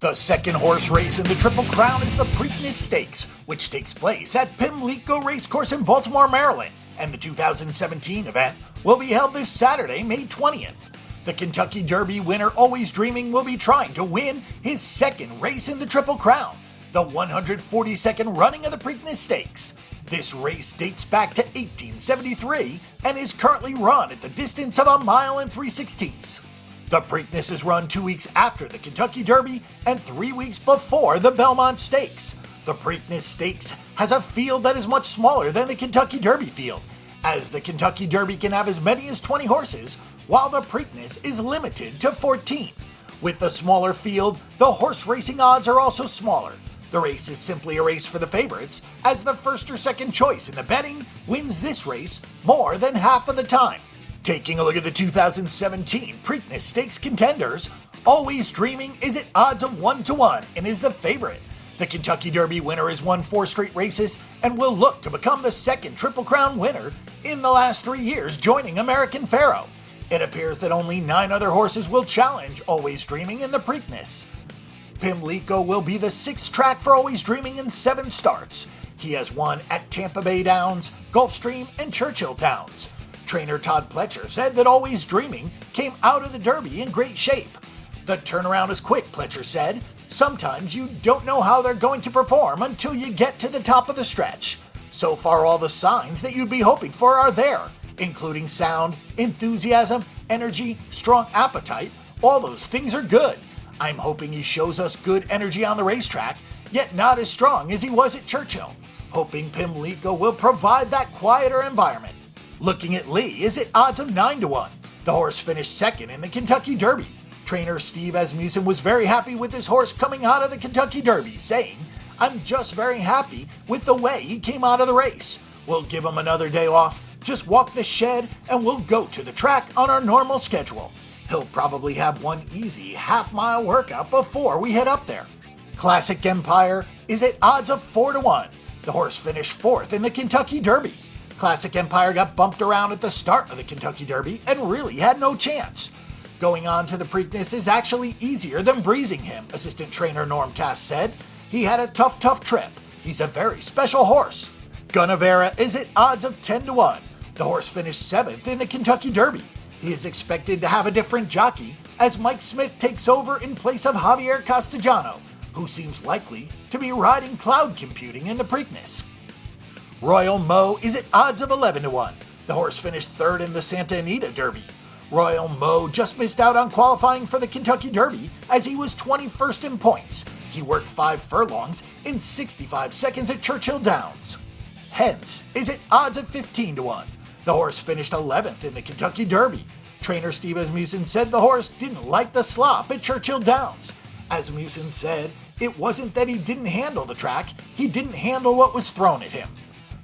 The second horse race in the Triple Crown is the Preakness Stakes, which takes place at Pimlico Race Course in Baltimore, Maryland, and the 2017 event will be held this Saturday, May 20th. The Kentucky Derby winner Always Dreaming will be trying to win his second race in the Triple Crown, the 142nd running of the Preakness Stakes. This race dates back to 1873 and is currently run at the distance of 1 mile and 3/16. The Preakness is run 2 weeks after the Kentucky Derby and 3 weeks before the Belmont Stakes. The Preakness Stakes has a field that is much smaller than the Kentucky Derby field, as the Kentucky Derby can have as many as 20 horses, while the Preakness is limited to 14. With the smaller field, the horse racing odds are also smaller. The race is simply a race for the favorites, as the first or second choice in the betting wins this race more than half of the time. Taking a look at the 2017 Preakness Stakes contenders, Always Dreaming is at odds of 1-1 and is the favorite. The Kentucky Derby winner has won 4 straight races and will look to become the second Triple Crown winner in the last 3 years, joining American Pharoah. It appears that only 9 other horses will challenge Always Dreaming in the Preakness. Pimlico will be the 6th track for Always Dreaming in 7 starts. He has won at Tampa Bay Downs, Gulfstream, and Churchill Downs. Trainer Todd Pletcher said that Always Dreaming came out of the Derby in great shape. The turnaround is quick, Pletcher said. Sometimes you don't know how they're going to perform until you get to the top of the stretch. So far, all the signs that you'd be hoping for are there, including sound, enthusiasm, energy, strong appetite. All those things are good. I'm hoping he shows us good energy on the racetrack, yet not as strong as he was at Churchill. Hoping Pimlico will provide that quieter environment. Looking at Lee is at odds of 9-1. The horse finished second in the Kentucky Derby. Trainer Steve Asmussen was very happy with his horse coming out of the Kentucky Derby, saying, "I'm just very happy with the way he came out of the race. We'll give him another day off, just walk the shed, and we'll go to the track on our normal schedule. He'll probably have one easy half-mile workout before we head up there." Classic Empire is at odds of 4-1. The horse finished 4th in the Kentucky Derby. Classic Empire got bumped around at the start of the Kentucky Derby and really had no chance. Going on to the Preakness is actually easier than breezing him, assistant trainer Norm Cass said. He had a tough trip. He's a very special horse. Gunnevera is at odds of 10-1. The horse finished 7th in the Kentucky Derby. He is expected to have a different jockey as Mike Smith takes over in place of Javier Castellano, who seems likely to be riding cloud computing in the Preakness. Royal Mo is at odds of 11-1. The horse finished 3rd in the Santa Anita Derby. Royal Mo just missed out on qualifying for the Kentucky Derby as he was 21st in points. He worked 5 furlongs in 65 seconds at Churchill Downs. Hence is at odds of 15-1. The horse finished 11th in the Kentucky Derby. Trainer Steve Asmussen said the horse didn't like the slop at Churchill Downs. Asmussen said it wasn't that he didn't handle the track, he didn't handle what was thrown at him.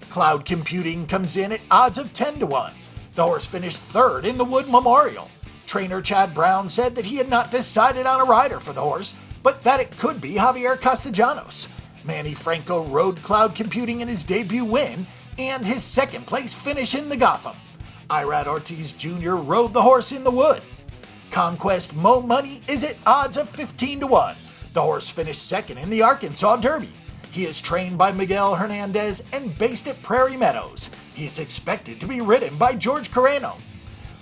Cloud Computing comes in at odds of 10-1. The horse finished 3rd in the Wood Memorial. Trainer Chad Brown said that he had not decided on a rider for the horse, but that it could be Javier Castellanos. Manny Franco rode Cloud Computing in his debut win and his 2nd place finish in the Gotham. Irad Ortiz Jr. rode the horse in the Wood. Conquest Mo Money is at odds of 15-1. The horse finished 2nd in the Arkansas Derby. He is trained by Miguel Hernandez and based at Prairie Meadows. He is expected to be ridden by George Carreno.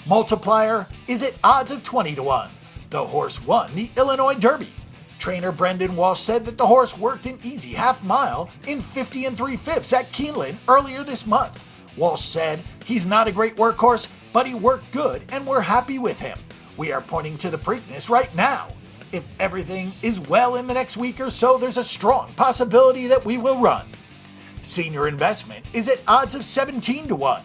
Multiplier is at odds of 20-1. The horse won the Illinois Derby. Trainer Brendan Walsh said that the horse worked an easy half-mile in 50 3/5 at Keeneland earlier this month. Walsh said he's not a great workhorse, but he worked good and we're happy with him. We are pointing to the Preakness right now. If everything is well in the next week or so, there's a strong possibility that we will run. Senior Investment is at odds of 17-1.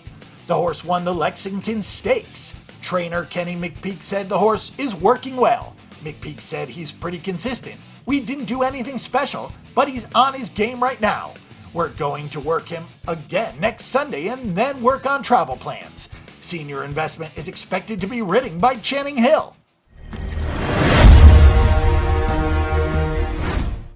The horse won the Lexington Stakes. Trainer Kenny McPeak said the horse is working well. McPeak said he's pretty consistent. We didn't do anything special, but he's on his game right now. We're going to work him again next Sunday and then work on travel plans. Senior Investment is expected to be ridden by Channing Hill.